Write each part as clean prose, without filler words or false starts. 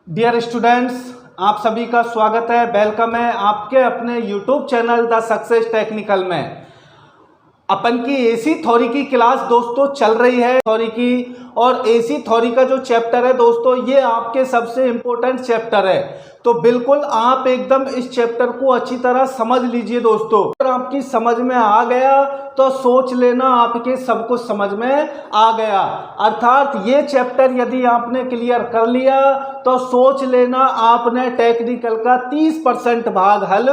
Dear students, आप सभी का स्वागत है, वेलकम है आपके अपने YouTube channel the success technical में। अपन की एसी थ्योरी की क्लास दोस्तों चल रही है थ्योरी की, और एसी थ्योरी का जो चैप्टर है दोस्तों ये आपके सबसे इम्पोर्टेंट चैप्टर है। तो बिल्कुल आप एकदम इस चैप्टर को अच्छी तरह समझ लीजिए दोस्तों। अगर आपकी समझ में आ गया तो सोच लेना आपके सब कुछ समझ में आ गया, अर्थात ये चैप्टर यदि आपने क्लियर कर लिया तो सोच लेना आपने टेक्निकल का 30% भाग हल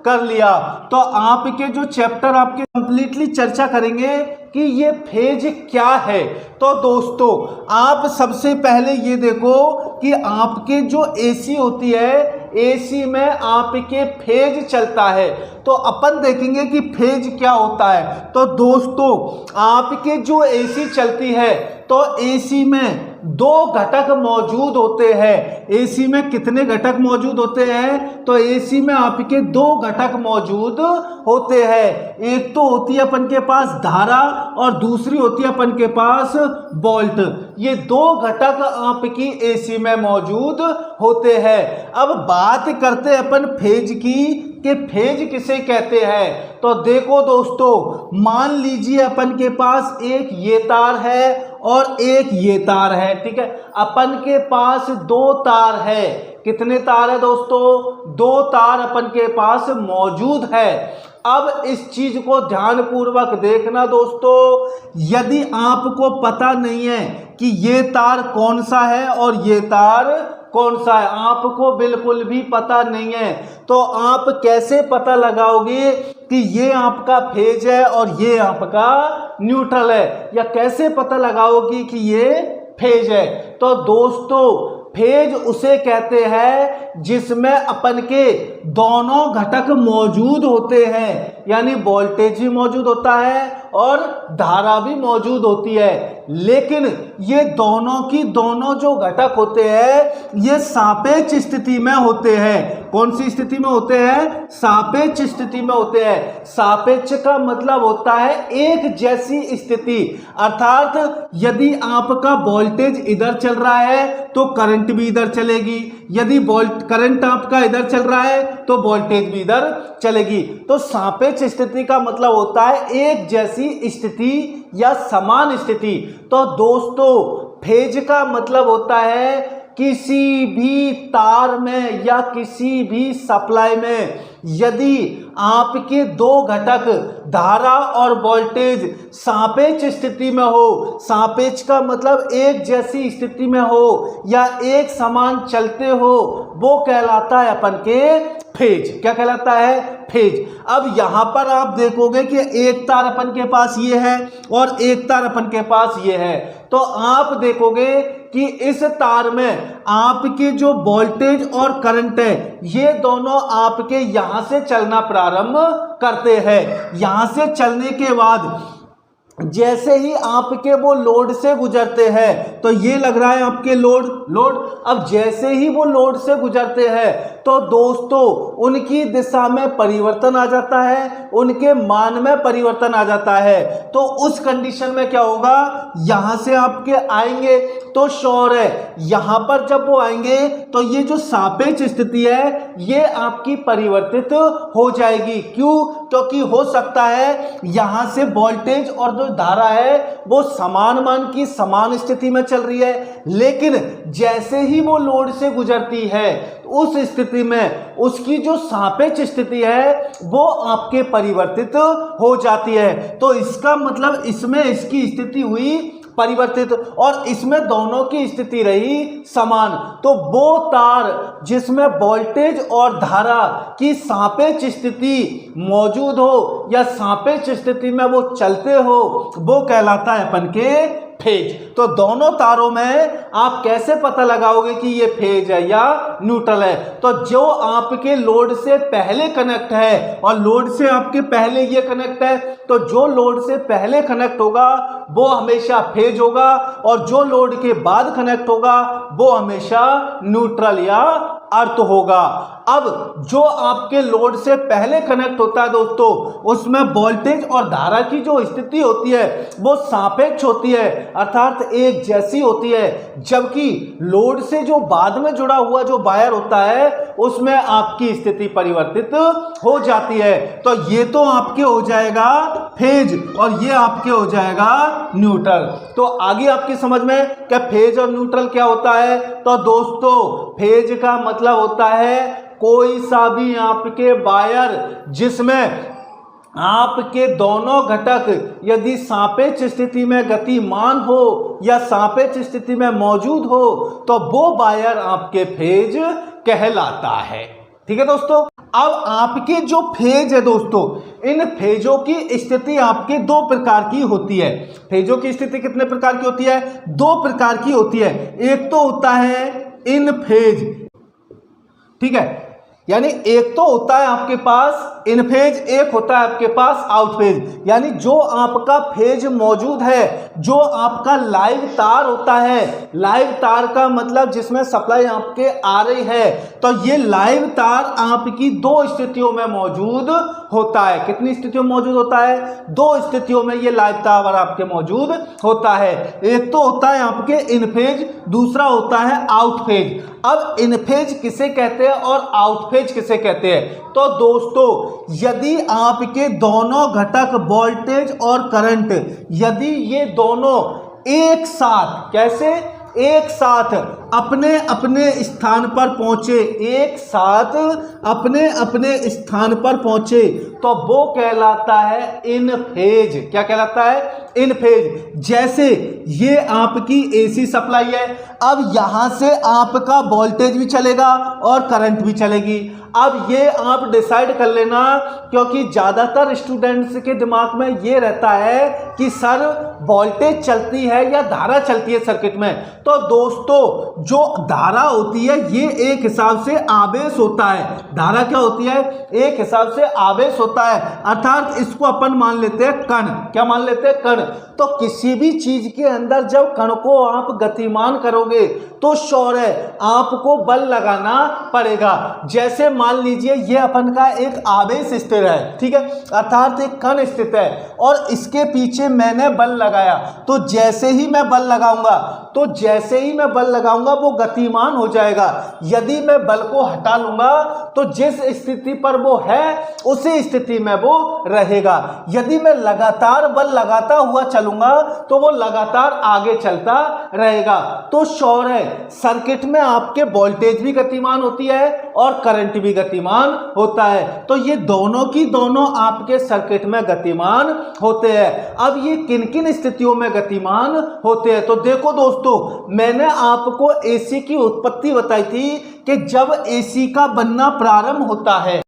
कर लिया। तो आपके जो चैप्टर आपके कंप्लीटली चर्चा करेंगे कि ये फेज क्या है। तो दोस्तों आप सबसे पहले ये देखो कि आपके जो एसी होती है, एसी में आपके फेज चलता है। तो अपन देखेंगे कि फेज क्या होता है। तो दोस्तों आपके जो एसी चलती है तो एसी में दो घटक मौजूद होते हैं। एसी में कितने घटक मौजूद होते हैं? तो एसी में आपके दो घटक मौजूद होते हैं। एक तो होती है अपन के पास धारा और दूसरी होती है अपन के पास वोल्ट। ये दो घटक आपकी एसी में मौजूद होते हैं। अब बात करते हैं अपन फेज की कि फेज किसे कहते हैं। तो देखो दोस्तों, मान लीजिए अपन के पास एक ये तार है और एक ये तार है, ठीक है। अपन के पास दो तार है। कितने तार है दोस्तों? दो तार अपन के पास मौजूद है। अब इस चीज को ध्यानपूर्वक देखना दोस्तों, यदि आपको पता नहीं है कि ये तार कौन सा है और ये तार कौन सा है, आपको बिल्कुल भी पता नहीं है, तो आप कैसे पता लगाओगे कि ये आपका फेज है और ये आपका न्यूट्रल है, या कैसे पता लगाओगे कि ये फेज है? तो दोस्तों फेज उसे कहते हैं जिसमें अपन के दोनों घटक मौजूद होते हैं, यानी वोल्टेज भी मौजूद होता है और धारा भी मौजूद होती है। लेकिन ये दोनों की दोनों जो घटक होते हैं ये सापेक्ष स्थिति में होते हैं। कौन सी स्थिति में होते हैं? सापेक्ष स्थिति में होते हैं। सापेक्ष का मतलब होता है एक जैसी स्थिति, अर्थात यदि आपका वोल्टेज इधर चल रहा है तो करंट भी इधर चलेगी, यदि करंट आपका इधर चल रहा है तो वोल्टेज भी इधर चलेगी। तो सापेक्ष स्थिति का मतलब होता है एक जैसी स्थिति या समान स्थिति। तो दोस्तों फेज का मतलब होता है किसी भी तार में या किसी भी सप्लाई में यदि आपके दो घटक धारा और वोल्टेज सापेक्ष स्थिति में हो, सापेक्ष का मतलब एक जैसी स्थिति में हो या एक समान चलते हो, वो कहलाता है अपन के फेज। क्या कहलाता है? फेज। अब यहां पर आप देखोगे कि एक तार अपन के पास ये है और एक तार अपन के पास ये है। तो आप देखोगे कि इस तार में आपके जो वोल्टेज और करंट है ये दोनों आपके यहां से चलना प्रारंभ करते हैं। यहां से चलने के बाद जैसे ही आपके वो लोड से गुजरते हैं, तो ये लग रहा है आपके लोड। अब जैसे ही वो लोड से गुजरते हैं तो दोस्तों उनकी दिशा में परिवर्तन आ जाता है, उनके मान में परिवर्तन आ जाता है। तो उस कंडीशन में क्या होगा, यहां से आपके आएंगे तो श्योर है यहां पर जब वो आएंगे तो ये जो सापेक्ष स्थिति है ये आपकी परिवर्तित हो जाएगी। क्यों? क्योंकि हो सकता है यहां से वोल्टेज और जो धारा है वो समान मान की समान स्थिति में चल रही है, लेकिन जैसे ही वो लोड से गुजरती है उस स्थिति में उसकी जो सापेक्ष स्थिति है वो आपके परिवर्तित हो जाती है। तो इसका मतलब इसमें इसकी स्थिति हुई परिवर्तित और इसमें दोनों की स्थिति रही समान। तो वो तार जिसमें वोल्टेज और धारा की सापेक्ष स्थिति मौजूद हो या सापेक्ष स्थिति में वो चलते हो वो कहलाता है अपन के फेज। तो दोनों तारों में आप कैसे पता लगाओगे कि ये फेज है या न्यूट्रल है? तो जो आपके लोड से पहले कनेक्ट है और लोड से आपके पहले ये कनेक्ट है, तो जो लोड से पहले कनेक्ट होगा वो हमेशा फेज होगा और जो लोड के बाद कनेक्ट होगा वो हमेशा न्यूट्रल या अर्थ होगा। अब जो आपके लोड से पहले कनेक्ट होता है दोस्तों, उसमें वोल्टेज और धारा की जो स्थिति होती है वो सापेक्ष होती है, अर्थात एक जैसी होती है। जबकि लोड से जो बाद में जुड़ा हुआ जो वायर होता है उसमें आपकी स्थिति परिवर्तित हो जाती है। तो ये तो आपके हो जाएगा फेज और ये आपके हो जाएगा न्यूट्रल। तो आगे आपकी समझ में क्या फेज और न्यूट्रल क्या होता है। तो दोस्तों फेज का मतलब होता है कोई सा भी आपके वायर जिसमें आपके दोनों घटक यदि सापेक्ष स्थिति में गतिमान हो या सापेक्ष स्थिति में मौजूद हो तो वो वायर आपके फेज कहलाता है। ठीक है दोस्तों। अब आपके जो फेज है दोस्तों, इन फेजों की स्थिति आपके दो प्रकार की होती है। फेजों की स्थिति कितने प्रकार की होती है? दो प्रकार की होती है। एक तो होता है इन फेज, ठीक है, यानी एक तो होता है आपके पास इन फेज, एक होता है आपके पास आउट फेज। यानी जो आपका फेज मौजूद है, जो आपका लाइव तार होता है, लाइव तार का मतलब जिसमें सप्लाई आपके आ रही है, तो ये लाइव तार आपकी दो स्थितियों में मौजूद होता है। कितनी स्थितियों में मौजूद होता है? दो स्थितियों में ये लाइव तार आपके मौजूद होता है। एक तो होता है आपके इन फेज, दूसरा होता है आउट फेज। अब इन फेज किसे कहते हैं और आउट फेज किसे कहते हैं? तो दोस्तों यदि आपके दोनों घटक वोल्टेज और करंट यदि ये दोनों एक साथ, कैसे एक साथ अपने अपने स्थान पर पहुंचे, एक साथ अपने अपने स्थान पर पहुंचे, तो वो कहलाता है इन फेज। क्या कहलाता है? इन फेज। जैसे ये आपकी एसी सप्लाई है, अब यहां से आपका वोल्टेज भी चलेगा और करंट भी चलेगी। अब ये आप डिसाइड कर लेना, क्योंकि ज्यादातर स्टूडेंट्स के दिमाग में ये रहता है कि सर वोल्टेज चलती है या धारा चलती है सर्किट में। तो दोस्तों जो धारा होती है ये एक हिसाब से आवेश होता है। धारा क्या होती है? एक हिसाब से आवेश होता है, अर्थात इसको अपन मान लेते हैं कण। क्या मान लेते हैं? कण। तो किसी भी चीज के अंदर जब कण को आप गतिमान करोगे तो श्योर है आपको बल लगाना पड़ेगा। जैसे मान लीजिए ये अपन का एक आवेश स्थिर है, ठीक है, अर्थात एक कण स्थित है और इसके पीछे मैंने बल लगाया, तो जैसे ही मैं बल लगाऊंगा वो गतिमान हो जाएगा। यदि मैं बल को हटा लूंगा तो जिस स्थिति पर वो है उसी स्थिति में वो रहेगा। यदि मैं लगातार बल लगाता हुआ चलूंगा तो वो लगातार आगे चलता रहेगा। तो श्योर है सर्किट में आपके वोल्टेज भी गतिमान होती है और करंट भी गतिमान होता है। तो ये दोनों की दोनों आपके सर्किट में गतिमान होते हैं। अब ये किन किन स्थितियों में गतिमान होते हैं? तो देखो दोस्तों, मैंने आपको एसी की उत्पत्ति बताई थी कि जब एसी का बनना प्रारंभ होता है,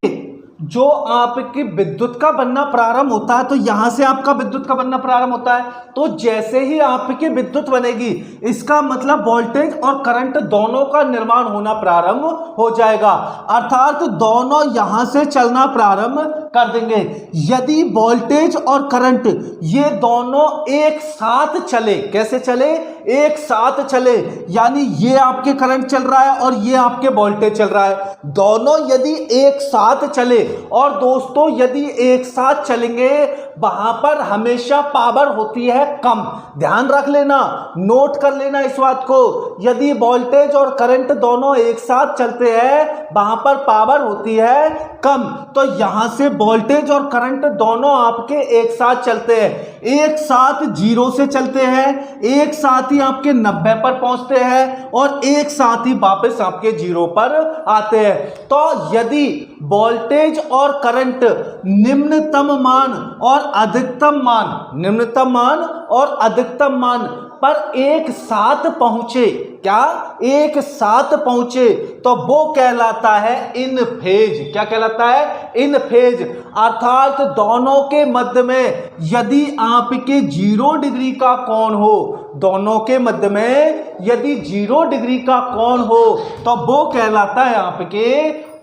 जो आपकी विद्युत का बनना प्रारंभ होता है, तो यहां से आपका विद्युत का बनना प्रारंभ होता है। तो जैसे ही आपकी विद्युत बनेगी इसका मतलब वोल्टेज और करंट दोनों का निर्माण होना प्रारंभ हो जाएगा, अर्थात दोनों यहां से चलना प्रारंभ कर देंगे। यदि वोल्टेज और करंट ये दोनों एक साथ चले, कैसे चले? एक साथ चले, यानी ये आपके करंट चल रहा है और ये आपके वोल्टेज चल रहा है, दोनों यदि एक साथ चले, और दोस्तों यदि एक साथ चलेंगे वहां पर हमेशा पावर होती है कम। ध्यान रख लेना, नोट कर लेना इस बात को। यदि वोल्टेज और करंट दोनों एक साथ चलते हैं वहां पर पावर होती है कम। तो यहां से वोल्टेज और करंट दोनों आपके एक साथ चलते हैं, एक साथ 0 से चलते हैं, एक साथ ही आपके 90 पर पहुंचते हैं और एक साथ ही वापस आपके 0 पर आते हैं। तो यदि वोल्टेज और करंट निम्नतम मान और अधिकतम मान पर एक साथ पहुंचे, क्या एक साथ पहुंचे, तो वो कहलाता है इन फेज। क्या कहलाता है? इन फेज। अर्थात दोनों के मध्य में यदि आपके 0 डिग्री का कोण हो, दोनों के मध्य में यदि 0 डिग्री का कोण हो तो वो कहलाता है आपके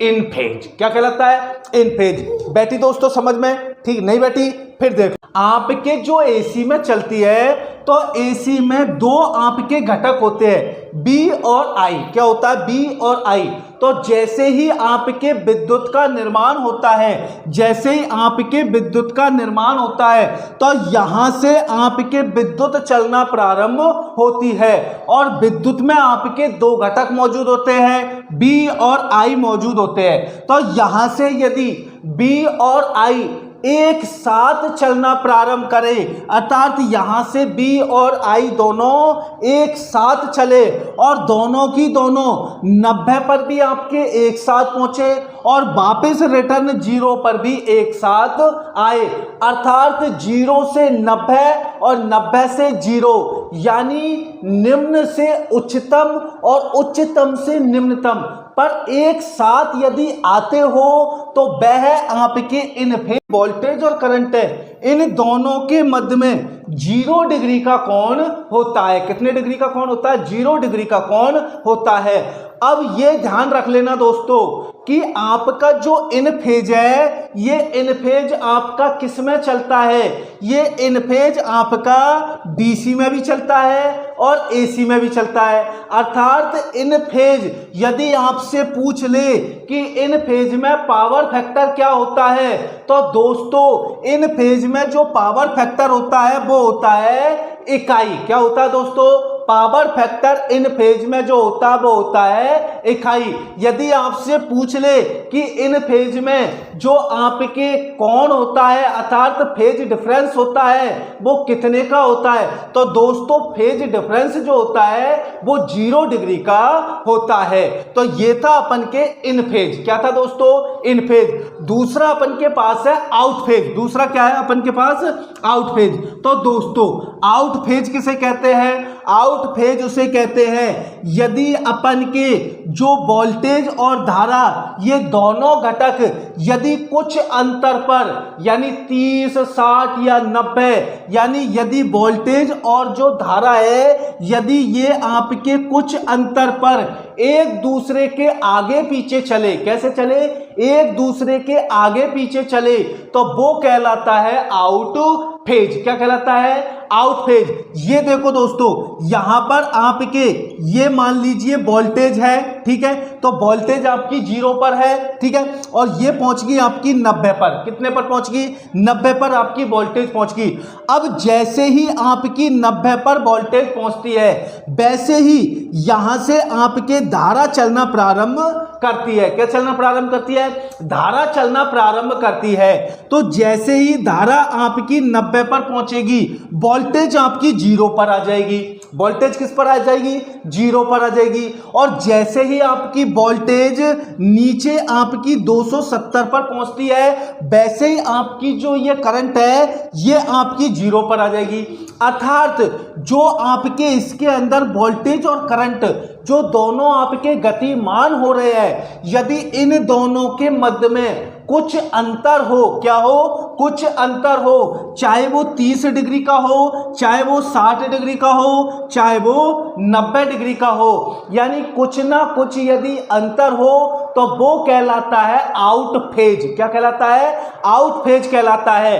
इन फेज। क्या कहलाता है? इन फेज। बैठी दोस्तों समझ में? ठीक नहीं बैठी? फिर देखो, आपके जो एसी में चलती है तो एसी में दो आपके घटक होते हैं, बी और आई। क्या होता है? बी और आई। तो जैसे ही आपके विद्युत का निर्माण होता है, जैसे ही आपके विद्युत का निर्माण होता है, तो यहां से आपके विद्युत चलना प्रारंभ होती है। और विद्युत में आपके दो घटक मौजूद होते हैं, बी और आई मौजूद होते हैं। तो यहां से यदि बी और आई एक साथ चलना प्रारंभ करें, अर्थात यहां से बी और आई दोनों एक साथ चले और दोनों की दोनों 90 पर भी आपके एक साथ पहुंचे और वापस रिटर्न 0 पर भी एक साथ आए, अर्थात 0 से 90 और 90 से 0, यानी निम्न से उच्चतम और उच्चतम से निम्नतम पर एक साथ यदि आते हो तो वह आपके इन फेज वोल्टेज और करंट है, इन दोनों के मध्य में 0 डिग्री का कोण होता है। कितने डिग्री का कोण होता है? 0 डिग्री का कोण होता है। अब ये ध्यान रख लेना दोस्तों कि आपका जो इन फेज है, ये इन फेज आपका किस में चलता है? ये इन फेज आपका डीसी में भी चलता है और एसी में भी चलता है। अर्थात इन फेज यदि आपसे पूछ ले कि इन फेज में पावर फैक्टर क्या होता है, तो दोस्तों इन फेज में जो पावर फैक्टर होता है वो होता है इकाई। क्या होता है दोस्तों? पावर फैक्टर इन फेज में जो होता है वो होता है इकाई। यदि आपसे पूछ ले कि इन फेज में जो आपके कोण होता है, अर्थात फेज डिफरेंस होता है, वो कितने का होता है, तो दोस्तों फेज डिफरेंस जो होता है वो 0 डिग्री का होता है। तो ये था अपन के इन फेज। क्या था दोस्तों? इन फेज। दूसरा अपन के पास है आउट फेज। दूसरा क्या है अपन के पास? Out phase. तो दोस्तों आउट फेज किसे कहते हैं? आउट फेज उसे कहते हैं यदि अपन के जो वोल्टेज और धारा, ये दोनों घटक यदि कुछ अंतर पर, यानी 30, 60 या 90, यानी यदि वोल्टेज और जो धारा है, यदि ये आपके कुछ अंतर पर एक दूसरे के आगे पीछे चले, कैसे चले? एक दूसरे के आगे पीछे चले, तो वो कहलाता है आउट फेज। क्या कहलाता है? Out phase. ये देखो दोस्तों, यहां पर आपके ये मान लीजिए वोल्टेज है, ठीक है, तो वोल्टेज आपकी 0 पर है, ठीक है, और ये पहुंच गई आपकी 90 पर। कितने पर पहुंच गई? 90 पर आपकी वोल्टेज पहुंच गई। अब जैसे ही आपकी 90 पर वोल्टेज पहुंचती है, वैसे ही यहां से आपके धारा चलना प्रारंभ करती है। क्या चलना प्रारंभ करती है? धारा चलना प्रारंभ करती है। तो जैसे ही धारा आपकी 90 पर पहुंचेगी, वोल्टेज आपकी 0 पर आ जाएगी। वोल्टेज किस पर आ जाएगी? 0 पर आ जाएगी। और जैसे ही आपकी वोल्टेज नीचे आपकी 270 पर पहुंचती है, वैसे ही आपकी जो ये करंट है, ये आपकी 0 पर आ जाएगी। अर्थात जो आपके इसके अंदर वोल्टेज और करंट जो दोनों आपके गतिमान हो रहे हैं, यदि इन दोनों के मध्य में कुछ अंतर हो, क्या हो? कुछ अंतर हो, चाहे वो 30 डिग्री का हो, चाहे वो 60 डिग्री का हो, चाहे वो 90 डिग्री का हो, यानी कुछ ना कुछ यदि अंतर हो, तो वो कहलाता है आउट फेज। क्या कहलाता है? आउट फेज कहलाता है।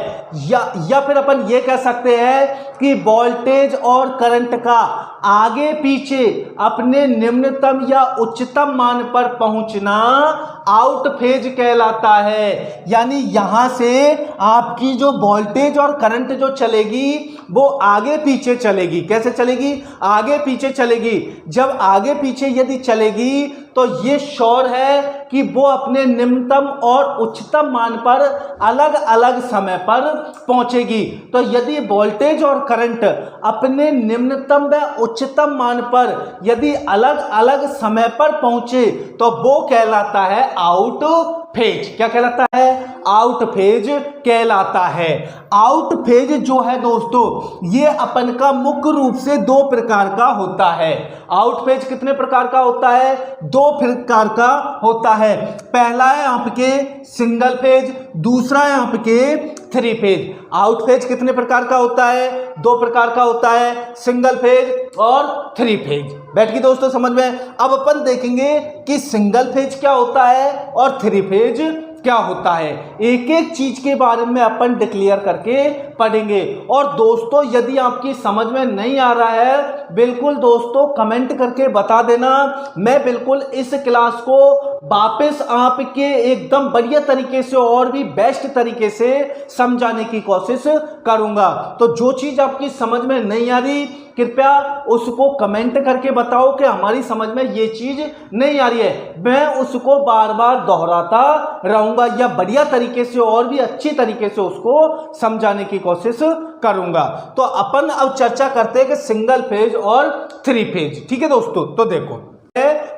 या फिर अपन ये कह सकते हैं कि वोल्टेज और करंट का आगे पीछे अपने निम्नतम या उच्चतम मान पर पहुंचना आउट फेज कहलाता है। यानी यहां से आपकी जो वोल्टेज और करंट जो चलेगी वो आगे पीछे चलेगी। कैसे चलेगी? आगे पीछे चलेगी। जब आगे पीछे यदि चलेगी तो ये श्योर है कि वो अपने निम्नतम और उच्चतम मान पर अलग अलग समय पर पहुंचेगी। तो यदि वोल्टेज और करंट अपने निम्नतम व उच्चतम मान पर यदि अलग अलग समय पर पहुंचे, तो वो कहलाता है आउट फेज। क्या कहलाता है? आउट फेज कहलाता है। आउट फेज जो है दोस्तों, ये अपन का मुख्य रूप से 2 प्रकार का होता है। आउट फेज कितने प्रकार का होता है? 2 प्रकार का होता है। पहला है आपके सिंगल फेज, दूसरा है आपके 3 फेज। आउट फेज कितने प्रकार का होता है? 2 प्रकार का होता है, सिंगल फेज और 3 फेज। बैठ गई दोस्तों समझ में? अब अपन देखेंगे कि सिंगल फेज क्या होता है और 3 फेज क्या होता है, एक एक चीज के बारे में अपन डिक्लेयर करके पढ़ेंगे। और दोस्तों यदि आपकी समझ में नहीं आ रहा है, बिल्कुल दोस्तों कमेंट करके बता देना, मैं बिल्कुल इस क्लास को वापस आपके एकदम बढ़िया तरीके से और भी बेस्ट तरीके से समझाने की कोशिश करूंगा। तो जो चीज आपकी समझ में नहीं आ रही कृपया उसको कमेंट करके बताओ कि हमारी समझ में ये चीज नहीं आ रही है, मैं उसको बार बार दोहराता रहूंगा या बढ़िया तरीके से और भी अच्छी तरीके से उसको समझाने की कोशिश करूंगा। तो अपन अब चर्चा करते हैं कि सिंगल फेज और थ्री फेज। ठीक है दोस्तों, तो देखो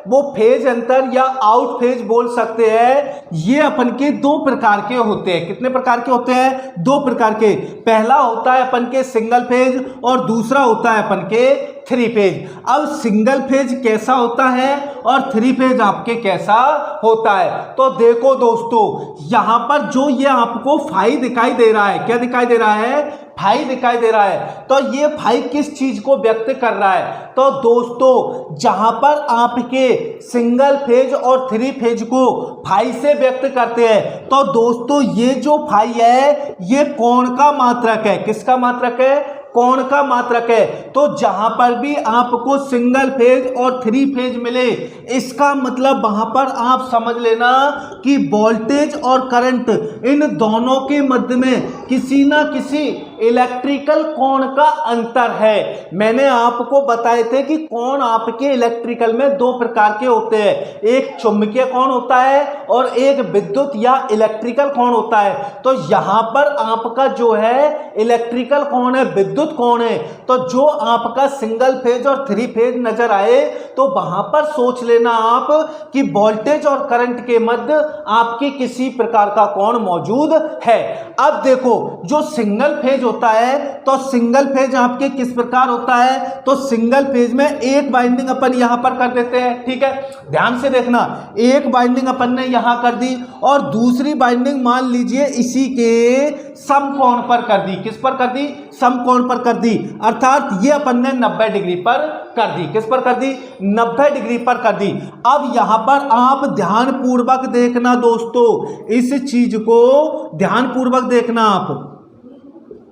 वो फेज अंतर या आउट फेज बोल सकते हैं, ये अपन के दो प्रकार के होते हैं। कितने प्रकार के होते हैं? दो प्रकार के। पहला होता है अपन के सिंगल फेज और दूसरा होता है अपन के थ्री फेज। अब सिंगल फेज कैसा होता है और थ्री फेज आपके कैसा होता है, तो देखो दोस्तों यहां पर जो ये आपको फाई दिखाई दे रहा है, क्या दिखाई दे रहा है? फाई दिखाई दे रहा है। तो ये फाई किस चीज को व्यक्त कर रहा है? तो दोस्तों जहां पर आपके सिंगल फेज और थ्री फेज को फाई से व्यक्त करते हैं, तो दोस्तों ये जो फाई है ये कोण का मात्रक है। किसका मात्रक है? कोण का मात्रक है। तो जहां पर भी आपको सिंगल फेज और थ्री फेज मिले, इसका मतलब वहां पर आप समझ लेना कि वोल्टेज और करंट इन दोनों के मध्य में किसी ना किसी इलेक्ट्रिकल कोण का अंतर है। मैंने आपको बताए थे कि कोण आपके इलेक्ट्रिकल में दो प्रकार के होते हैं, एक चुंबकीय कोण होता है और एक विद्युत या इलेक्ट्रिकल कोण होता है। तो यहां पर आपका जो है इलेक्ट्रिकल कोण है, विद्युत कोण है। तो जो आपका सिंगल फेज और थ्री फेज नजर आए तो वहां पर सोच लेना आप कि वोल्टेज और करंट के मध्य आपके किसी प्रकार का कोण मौजूद है। अब देखो जो सिंगल फेज होता है, तो सिंगल फेज आपके किस प्रकार होता है? तो सिंगल फेज में एक बाइंडिंग अपन यहां पर कर देते हैं। ठीक है, ध्यान से देखना, एक बाइंडिंग अपन ने यहां कर दी और दूसरी बाइंडिंग मान लीजिए इसी के समकोण पर कर दी। किस पर कर दी? समकोण पर कर दी, अर्थात ये अपन ने 90 डिग्री पर कर दी। किस पर कर दी? 90 डिग्री पर कर दी। अब यहां पर आप ध्यान पूर्वक देखना दोस्तों, इस चीज को ध्यान पूर्वक देखना आप।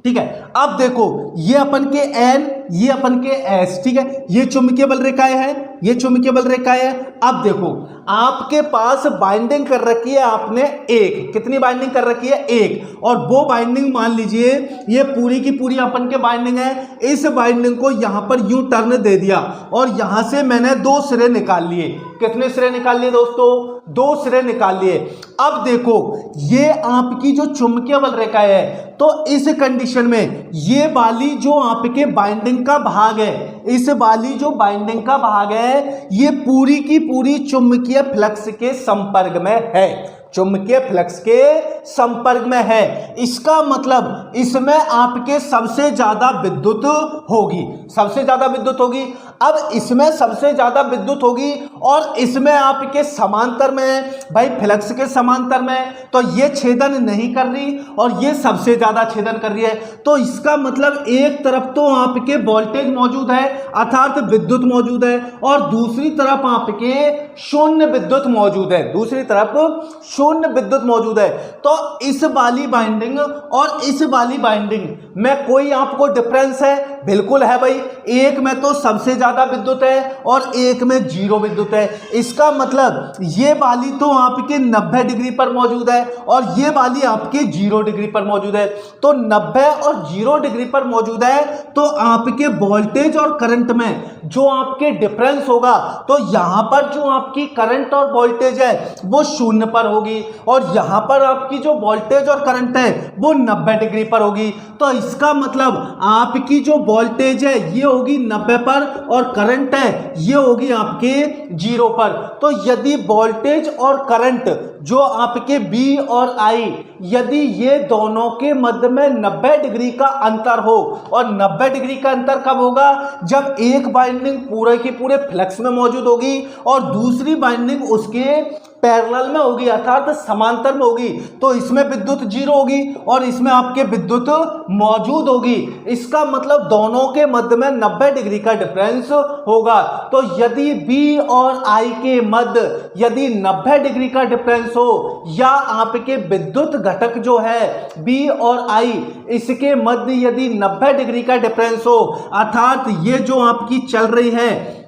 ठीक है, अब देखो ये अपन के एन, ये अपन के एस। ठीक है, ये चुंबकीय बल रेखाएं हैं, ये चुंबकीय बल रेखाएं हैं। अब देखो आपके पास बाइंडिंग कर रखी है आपने एक, कितनी बाइंडिंग कर रखी है? एक। और वो बाइंडिंग मान लीजिए ये पूरी की पूरी अपन के बाइंडिंग है। इस बाइंडिंग को यहां पर यू टर्न दे दिया और यहां से मैंने दो सिरे निकाल लिए। कितने सिरे निकाल लिए दोस्तों? दो सिरे निकाल लिए। अब देखो ये आपकी जो चुंबकीय बल रेखा है, तो इस कंडीशन में ये वाली जो आपके बाइंडिंग का भाग है, इस वाली जो बाइंडिंग का भाग है ये पूरी की पूरी चुंबकीय फ्लक्स के संपर्क में है, चुंबकीय फ्लक्स के संपर्क में है। इसका मतलब इसमें आपके सबसे ज्यादा विद्युत होगी, सबसे ज्यादा विद्युत होगी। अब इसमें सबसे ज्यादा विद्युत होगी और इसमें आपके समांतर में है भाई, फ्लक्स के समांतर में, तो ये छेदन नहीं कर रही और ये सबसे ज्यादा छेदन कर रही है। तो इसका मतलब एक तरफ तो आपके वोल्टेज मौजूद है अर्थात विद्युत मौजूद है और दूसरी तरफ आपके शून्य विद्युत मौजूद है, दूसरी तरफ शून्य विद्युत मौजूद है। तो इस वाली बाइंडिंग और इस वाली बाइंडिंग में कोई आपको डिफरेंस है? बिल्कुल है भाई, एक में तो सबसे ज्यादा विद्युत है और एक में जीरो विद्युत है। इसका मतलब ये वाली तो आपके 90 डिग्री पर मौजूद है और ये वाली आपके 0 डिग्री पर मौजूद है। तो 90 और 0 डिग्री पर मौजूद है, तो आपके वोल्टेज और करंट में जो आपके डिफरेंस होगा, तो यहां पर जो आपकी करंट और वोल्टेज है वो शून्य पर होगी और यहां पर आपकी जो वोल्टेज और करंट है वो 90 डिग्री पर होगी। तो इसका मतलब आपकी जो वोल्टेज है ये होगी 90 पर और करंट है ये होगी आपके 0 पर। तो यदि वोल्टेज और करंट जो आपके बी और आई, यदि ये दोनों के मध्य में 90 डिग्री का अंतर हो, और 90 डिग्री का अंतर कब होगा? जब एक बाइंडिंग पूरे के पूरे फ्लक्स में मौजूद होगी और दूसरी बाइंडिंग उसके पैरेलल में होगी अर्थात समांतर में होगी तो इसमें विद्युत जीरो होगी और इसमें आपके विद्युत मौजूद होगी। इसका मतलब दोनों के मध्य में 90 डिग्री का डिफरेंस होगा। तो यदि बी और आई के मध्य यदि 90 डिग्री का डिफरेंस हो या आपके विद्युत घटक जो है बी और आई इसके मध्य यदि 90 डिग्री का डिफरेंस हो अर्थात ये जो आपकी चल रही है,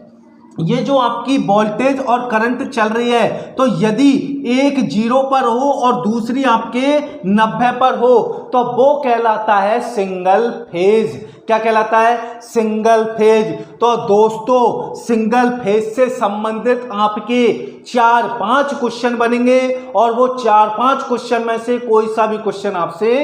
ये जो आपकी वोल्टेज और करंट चल रही है तो यदि एक 0 पर हो और दूसरी आपके 90 पर हो तो वो कहलाता है सिंगल फेज। क्या कहलाता है? Single phase. तो दोस्तों सिंगल फेज से संबंधित आपके 4-5 क्वेश्चन बनेंगे और वो 4-5 क्वेश्चन में से कोई सा भी क्वेश्चन आपसे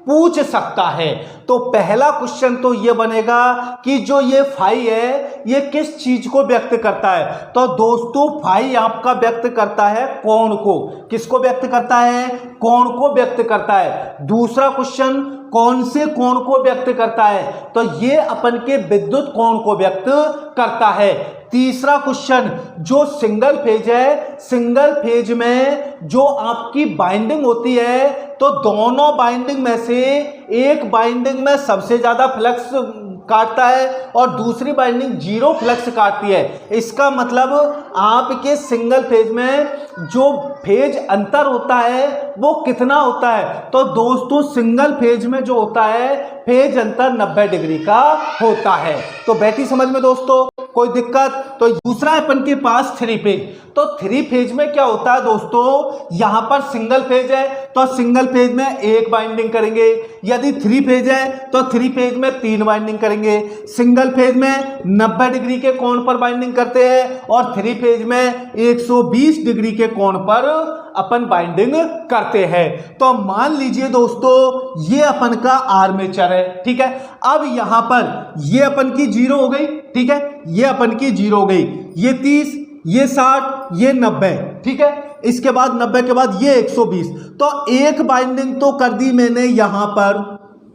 पूछ सकता है। तो पहला क्वेश्चन तो ये बनेगा कि जो ये फाई है ये किस चीज को व्यक्त करता है? तो दोस्तों फाई आपका व्यक्त करता है कोण को। किसको व्यक्त करता है? कोण को व्यक्त करता है। दूसरा क्वेश्चन कौन से कोण को व्यक्त करता है? तो ये अपन के विद्युत कोण को व्यक्त करता है। तीसरा क्वेश्चन जो सिंगल फेज है, सिंगल फेज में जो आपकी बाइंडिंग होती है तो दोनों बाइंडिंग में से एक बाइंडिंग में सबसे ज्यादा फ्लक्स काटता है और दूसरी बाइंडिंग 0 फ्लक्स काटती है। इसका मतलब आपके सिंगल फेज में जो फेज अंतर होता है वो कितना होता है? तो दोस्तों सिंगल फेज में जो होता है फेज अंतर 90 डिग्री का होता है। तो बैठी समझ में दोस्तों? कोई दिक्कत? तो दूसरा अपन के पास 3 फेज। तो 3 फेज में क्या होता है दोस्तों? यहां पर सिंगल फेज है तो सिंगल फेज में एक बाइंडिंग करेंगे। यदि 3 फेज है तो 3 फेज में 3 बाइंडिंग करेंगे। सिंगल फेज में 90 डिग्री के कोण पर बाइंडिंग करते हैं और 3 फेज में 120 डिग्री के कोण पर अपन बाइंडिंग करते हैं। तो मान लीजिए दोस्तों ये अपन का आर्मेचर है, ठीक है। अब यहां पर ये अपन की 0 हो गई, ठीक है, ये अपन की 0 हो गई, ये 30, ये 60, ये 90, ठीक है। इसके बाद 90 के बाद ये 120। तो एक बाइंडिंग तो कर दी मैंने यहां पर,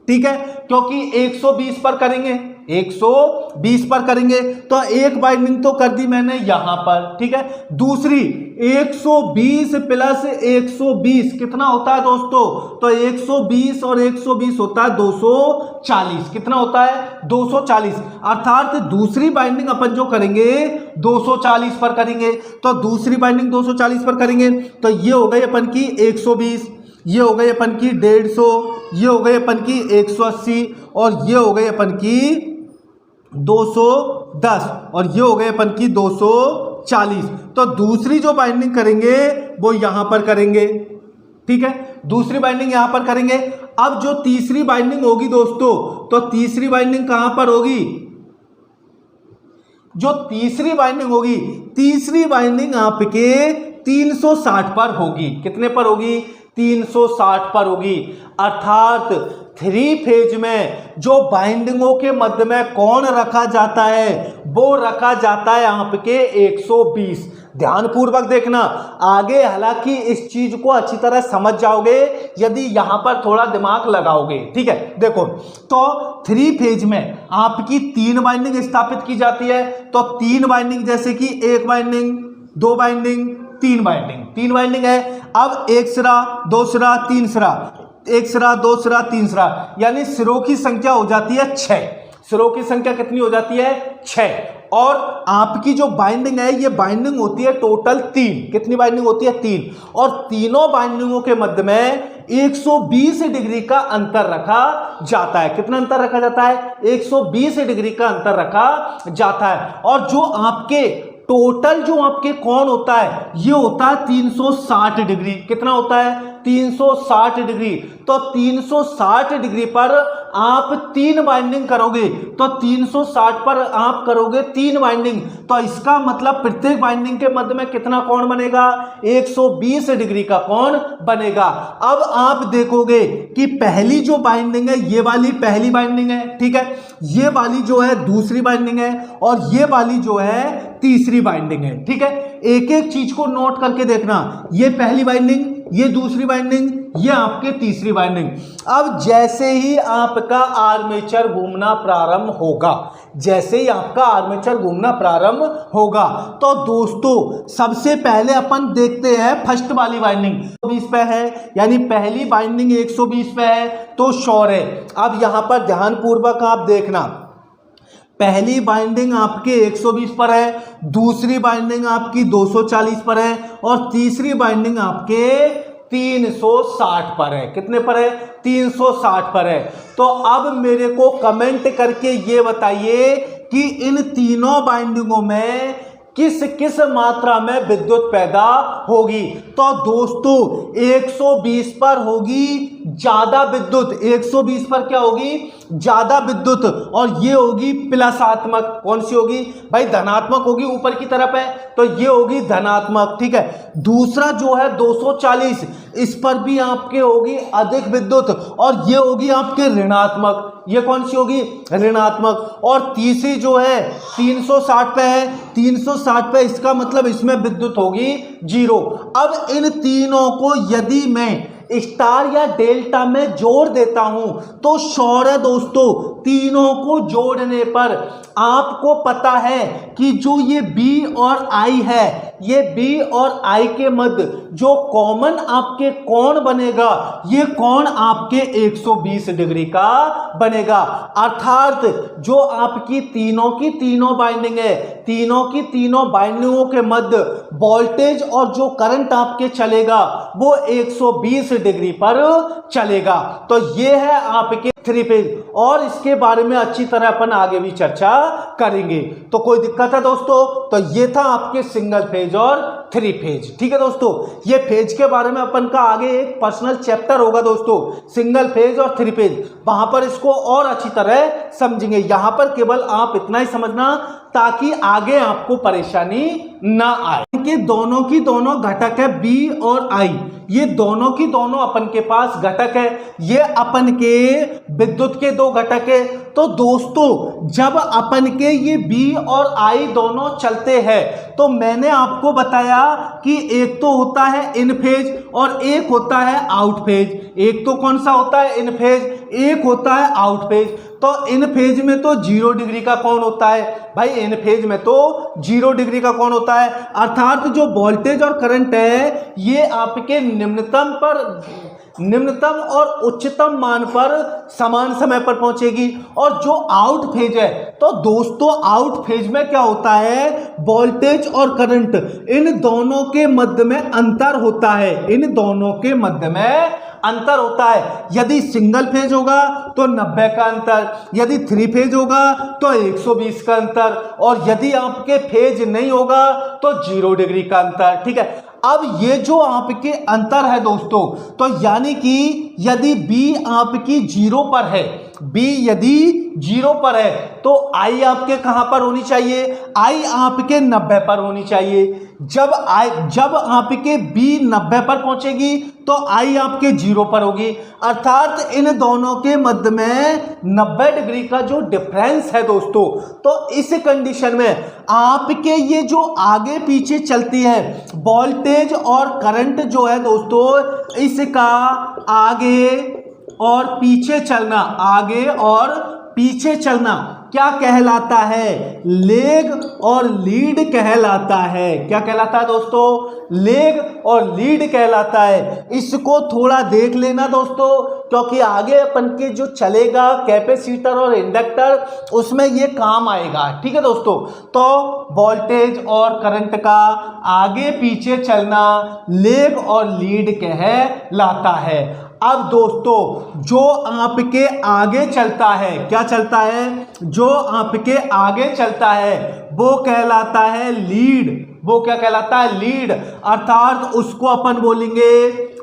ठीक है, क्योंकि 120 पर करेंगे, 120 पर करेंगे तो एक बाइंडिंग तो कर दी मैंने यहां पर, ठीक है। दूसरी 120 प्लस 120 कितना होता है दोस्तों? तो 120 और 120 होता है 240। कितना होता है? 240। अर्थात दूसरी बाइंडिंग अपन जो करेंगे 240 पर करेंगे। तो दूसरी बाइंडिंग 240 पर करेंगे तो ये हो गई अपन की 120, ये हो गई अपन की 150, ये हो गई अपन की 180 और ये हो गई अपन की 210 और ये हो गए अपन की 240। तो दूसरी जो बाइंडिंग करेंगे वो यहां पर करेंगे, ठीक है, दूसरी बाइंडिंग यहां पर करेंगे। अब जो तीसरी बाइंडिंग होगी दोस्तों तो तीसरी बाइंडिंग कहां पर होगी? जो तीसरी बाइंडिंग होगी, तीसरी बाइंडिंग आपके 360 पर होगी। कितने पर होगी? 360 पर होगी। अर्थात 3 फेज में जो बाइंडिंगों के मध्य में कोण रखा जाता है वो रखा जाता है आपके 120। ध्यानपूर्वक देखना आगे, हालांकि इस चीज को अच्छी तरह समझ जाओगे यदि यहां पर थोड़ा दिमाग लगाओगे, ठीक है। देखो तो 3 फेज में आपकी 3 बाइंडिंग स्थापित की जाती है। तो 3 बाइंडिंग जैसे कि 1 बाइंडिंग, 2 बाइंडिंग, 3 बाइंडिंग, 3 बाइंडिंग है। अब 1 सिरा, 2 सिरा, 3 सिरा, 1 सिरा, 2 सिरा, 3 सिरा, यानी सिरों की संख्या हो जाती है 6। सिरों की संख्या कितनी हो जाती है? 6। और आपकी जो बाइंडिंग है ये बाइंडिंग होती है टोटल 3। कितनी बाइंडिंग होती है? 3। और तीनों बाइंडिंगों के मध्य में 120 डिग्री का अंतर रखा जाता है। कितना अंतर रखा जाता है? 120 डिग्री का अंतर रखा जाता है। और जो आपके टोटल जो आपके कोण होता है ये होता है 360 डिग्री। कितना होता है? 360 डिग्री। तो 360 डिग्री पर आप 3 बाइंडिंग करोगे तो 360 पर आप करोगे 3 बाइंडिंग। तो इसका मतलब प्रत्येक बाइंडिंग के मध्य में कितना कोण बनेगा? 120 डिग्री का कोण बनेगा। अब आप देखोगे कि पहली जो बाइंडिंग है ये वाली पहली बाइंडिंग है, ठीक है, ये वाली जो है दूसरी बाइंडिंग है और ये वाली जो है तीसरी बाइंडिंग है, ठीक है। एक एक चीज को नोट करके देखना, ये पहली बाइंडिंग, ये दूसरी बाइंडिंग, ये आपके तीसरी वाइंडिंग। अब जैसे ही आपका आर्मेचर घूमना प्रारंभ होगा, जैसे ही आपका आर्मेचर घूमना प्रारंभ होगा तो दोस्तों सबसे पहले अपन देखते हैं फर्स्ट वाली वाइंडिंग 120 पे है, यानी पहली वाइंडिंग 120 पे है तो श्योर है। अब यहां पर ध्यान पूर्वक आप देखना, पहली बाइंडिंग आपके 120 पर है, दूसरी बाइंडिंग आपकी 240 पर है और तीसरी बाइंडिंग आपके 360 पर है। कितने पर है? 360 पर है। तो अब मेरे को कमेंट करके ये बताइए कि इन तीनों बाइंडिंगों में किस किस मात्रा में विद्युत पैदा होगी। तो दोस्तों 120 पर होगी ज्यादा विद्युत, 120 पर क्या होगी? ज्यादा विद्युत, और ये होगी प्लसात्मक। कौन सी होगी भाई? धनात्मक होगी, ऊपर की तरफ है तो ये होगी धनात्मक, ठीक है। दूसरा जो है 240, इस पर भी आपके होगी अधिक विद्युत और ये होगी आपके ऋणात्मक। ये कौन सी होगी? ऋणात्मक। और तीसरी जो है 360 पे है, 360 पे इसका मतलब इसमें विद्युत होगी 0। अब इन तीनों को यदि मैं स्टार या डेल्टा में जोड़ देता हूं तो श्योर है दोस्तों, तीनों को जोड़ने पर आपको पता है कि जो ये B और I है, ये B और I के मध्य जो कॉमन आपके कोण बनेगा, ये कोण आपके 120 डिग्री का बनेगा। अर्थात जो आपकी तीनों की तीनों बाइंडिंग है, तीनों की तीनों बाइंडिंगों के मध्य वोल्टेज और जो करंट आपके चलेगा वो 120 डिग्री पर चलेगा। तो ये है आपके 3 फेज, और इसके बारे में अच्छी तरह अपन आगे भी चर्चा करेंगे। तो कोई दिक्कत है दोस्तों? तो ये था आपके सिंगल फेज और 3 फेज, ठीक है दोस्तों। ये फेज के बारे में अपन का आगे एक पर्सनल चैप्टर होगा दोस्तों, सिंगल फेज और 3 फेज, वहां पर इसको और अच्छी तरह समझेंगे। यहां पर केवल आप इतना ही समझना ताकि आगे आपको परेशानी ना आए। कि दोनों की दोनों घटक है B और I, ये दोनों की दोनों अपन के पास घटक है, ये अपन के विद्युत के दो घटक है। तो दोस्तों जब अपन के ये B और I दोनों चलते हैं तो मैंने आपको बताया कि एक तो होता है इन फेज और एक होता है आउट फेज। एक तो कौन सा होता है? इन फेज, एक होता है आउट फेज। तो इन फेज में तो 0 डिग्री का कोण होता है भाई, इन फेज में तो 0 डिग्री का कोण होता है। अर्थात जो वोल्टेज और करंट है ये आपके निम्नतम और उच्चतम मान पर समान समय पर पहुंचेगी। और जो आउट फेज है, तो दोस्तों आउट फेज में क्या होता है? वोल्टेज और करंट इन दोनों के मध्य में अंतर होता है, इन दोनों के मध्य में अंतर होता है। यदि सिंगल फेज होगा तो 90 का अंतर, यदि 3 फेज होगा तो 120 का अंतर, और यदि आपके फेज नहीं होगा तो 0 डिग्री का अंतर, ठीक है। अब ये जो आपके अंतर है दोस्तों, तो यानी कि यदि B आपकी 0 पर है, B यदि 0 पर है तो I आपके कहां पर होनी चाहिए? I आपके 90 पर होनी चाहिए। जब आपके B 90 पर पहुंचेगी तो I आपके 0 पर होगी। अर्थात इन दोनों के मध्य में 90 डिग्री का जो डिफरेंस है दोस्तों, तो इस कंडीशन में आपके ये जो आगे पीछे चलती है वोल्टेज और करंट जो है दोस्तों, इसका आगे और पीछे चलना, आगे और पीछे चलना क्या कहलाता है? लेग और लीड कहलाता है। क्या कहलाता है दोस्तों? लेग और लीड कहलाता है। इसको थोड़ा देख लेना दोस्तों, क्योंकि आगे अपन के जो चलेगा कैपेसिटर और इंडक्टर, उसमें ये काम आएगा, ठीक है दोस्तों। तो वोल्टेज और करंट का आगे पीछे चलना लेग और लीड कहलाता है। अब दोस्तों जो आपके आगे चलता है, क्या चलता है? जो आपके आगे चलता है वो कहलाता है लीड। वो क्या कहलाता है? लीड। अर्थात उसको अपन बोलेंगे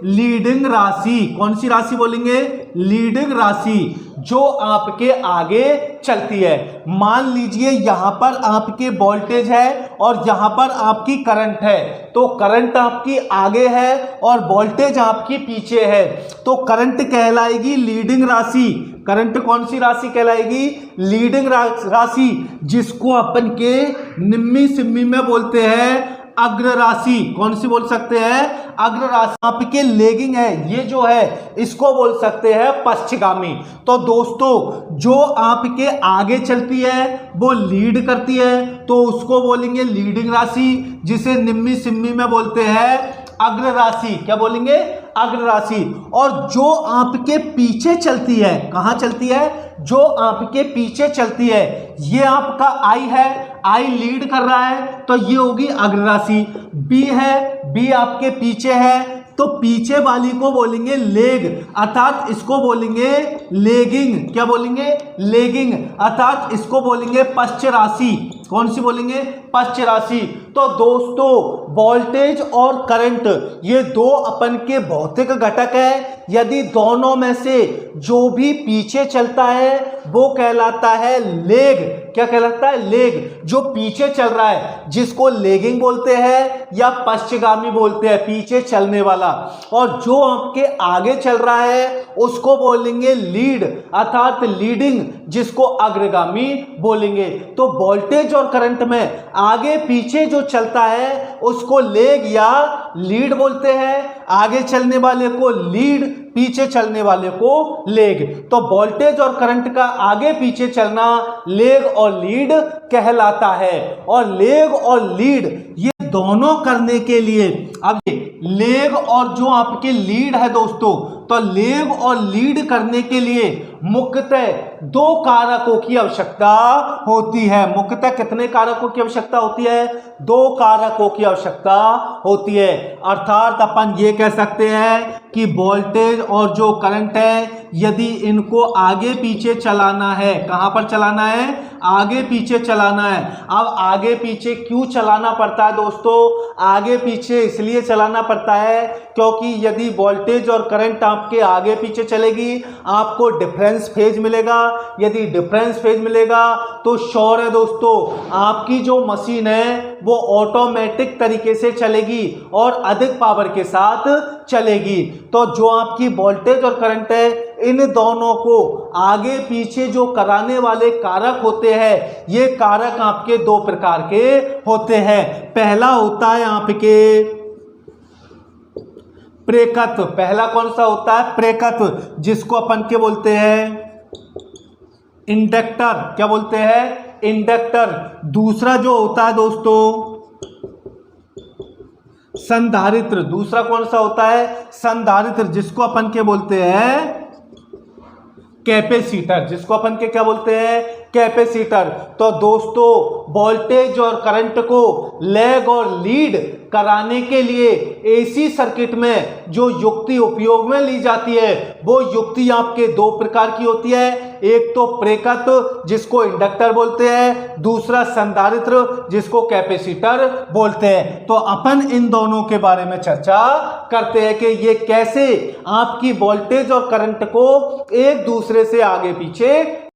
लीडिंग राशि। कौन सी राशि बोलेंगे? लीडिंग राशि, जो आपके आगे चलती है। मान लीजिए यहां पर आपके वोल्टेज है और यहां पर आपकी करंट है, तो करंट आपकी आगे है और वोल्टेज आपकी पीछे है, तो करंट कहलाएगी लीडिंग राशि। करंट कौन सी राशि कहलाएगी? लीडिंग राशि, जिसको अपन के निम्मी सिम्मी में बोलते हैं अग्रराशि। कौन सी बोल सकते हैं? अग्रराशि। आपके लेगिंग है, ये जो है इसको बोल सकते हैं पश्चगामी। तो दोस्तों जो आपके आगे चलती है वो लीड करती है तो उसको बोलेंगे लीडिंग राशि, जिसे निम्मी सिम्मी में बोलते हैं अग्रराशि। क्या बोलेंगे? अग्रराशि। और जो आपके पीछे चलती है, कहां चलती है? जो आपके पीछे चलती है, ये आपका आई है, आई लीड कर रहा है तो ये होगी अग्रराशि। बी है, बी आपके पीछे है तो पीछे वाली को बोलेंगे लेग, अर्थात इसको बोलेंगे लेगिंग। क्या बोलेंगे? लेगिंग। अर्थात इसको बोलेंगे पश्च राशि। कौन सी बोलेंगे? पश्च राशि। तो दोस्तों वोल्टेज और करंट ये दो अपन के भौतिक घटक है। यदि दोनों में से जो भी पीछे चलता है वो कहलाता है लेग। क्या कहलाता है? लेग। जो पीछे चल रहा है जिसको लेगिंग बोलते हैं या पश्चगामी बोलते हैं, पीछे चलने वाला। और जो आपके आगे चल रहा है उसको बोलेंगे लीड, अर्थात लीडिंग, जिसको अग्रगामी बोलेंगे। तो वोल्टेज और करंट में आगे पीछे जो चलता है उसको लेग या लीड बोलते हैं। आगे चलने वाले को लीड, पीछे चलने वाले को लेग। तो वोल्टेज और करंट का आगे पीछे चलना लेग और लीड कहलाता है। और लेग और लीड ये दोनों करने के लिए, अब लेग और जो आपके लीड है दोस्तों, तो लेग और लीड करने के लिए मुख्यतः दो कारकों की आवश्यकता होती है। मुख्यतः कितने कारकों की आवश्यकता होती है? दो कारकों की आवश्यकता होती है। अर्थात अपन ये कह सकते हैं कि वोल्टेज और जो करंट है यदि इनको आगे पीछे चलाना है, कहां पर चलाना है? आगे पीछे चलाना है। अब आगे पीछे क्यों चलाना पड़ता है दोस्तों? आगे पीछे इसलिए चलाना पड़ता है क्योंकि यदि वोल्टेज और करंट आपके आगे पीछे चलेगी आपको डिफरेंस फेज मिलेगा। यदि डिफरेंस फेज मिलेगा तो श्योर है दोस्तों आपकी जो मशीन है वो ऑटोमेटिक तरीके से चलेगी और अधिक पावर के साथ चलेगी। तो जो आपकी वोल्टेज और करंट है इन दोनों को आगे पीछे जो कराने वाले कारक होते हैं, ये कारक आपके दो प्रकार के होते हैं। पहला होता है आपके प्रेरकत्व। पहला कौन सा होता है? प्रेरकत्व, जिसको अपन के बोलते हैं इंडक्टर। क्या बोलते हैं? इंडक्टर। दूसरा जो होता है दोस्तों संधारित्र। दूसरा कौन सा होता है? संधारित्र, जिसको अपन के बोलते हैं कैपेसिटर। जिसको अपन के क्या बोलते हैं? कैपेसिटर। तो दोस्तों वोल्टेज और करंट को लेग और लीड कराने के लिए एसी सर्किट में जो युक्ति उपयोग में ली जाती है वो युक्ति आपके दो प्रकार की होती है। एक तो प्रेरकत्व जिसको इंडक्टर बोलते हैं, दूसरा संधारित्र जिसको कैपेसिटर बोलते हैं। तो अपन इन दोनों के बारे में चर्चा करते हैं कि ये कैसे आपकी वोल्टेज और करंट को एक दूसरे से आगे पीछे